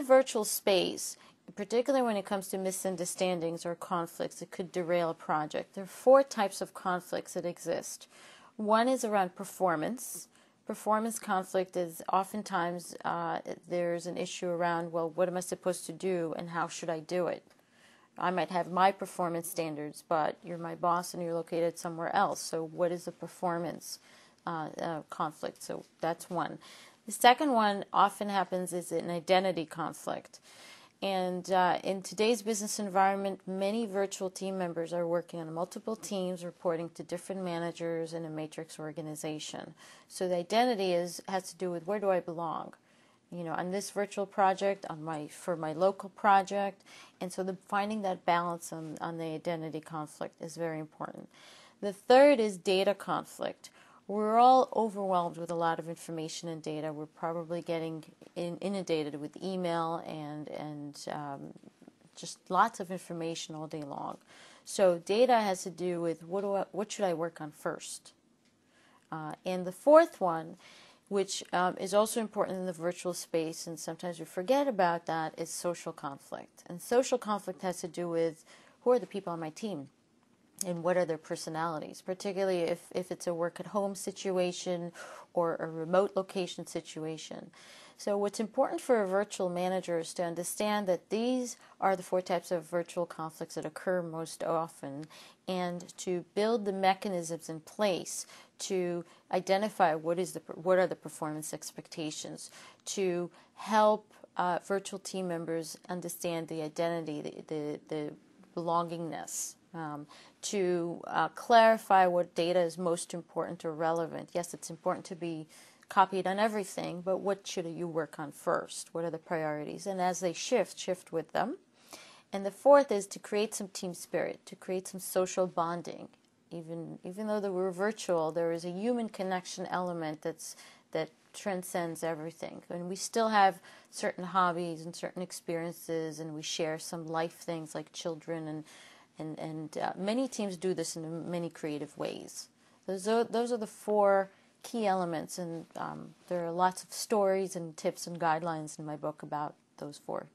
virtual space, particularly when it comes to misunderstandings or conflicts, it could derail a project. There are 4 types of conflicts that exist. One is around performance. Performance conflict is oftentimes there's an issue around, well, what am I supposed to do and how should I do it? I might have my performance standards, but you're my boss and you're located somewhere else. So what is the performance conflict? So that's one. The second one often happens is an identity conflict. And in today's business environment, many virtual team members are working on multiple teams, reporting to different managers in a matrix organization. So the identity has to do with, where do I belong? You know, on this virtual project, for my local project. And so finding that balance on the identity conflict is very important. The third is data conflict. We're all overwhelmed with a lot of information and data. We're probably getting inundated with email and just lots of information all day long. So data has to do with what should I work on first? And the fourth one, which is also important in the virtual space, and sometimes we forget about that, is social conflict. And social conflict has to do with, who are the people on my team? And what are their personalities, particularly if it's a work-at-home situation or a remote location situation. So what's important for a virtual manager is to understand that these are the 4 types of virtual conflicts that occur most often, and to build the mechanisms in place to identify what are the performance expectations, to help virtual team members understand the identity, the belongingness, to clarify what data is most important or relevant. Yes, it's important to be copied on everything, but what should you work on first? What are the priorities? And as they shift with them. And the fourth is to create some team spirit, to create some social bonding. Even though we're virtual, there is a human connection element that transcends everything. And we still have certain hobbies and certain experiences, and we share some life things like children, and many teams do this in many creative ways. Those are the 4 key elements, and there are lots of stories and tips and guidelines in my book about those 4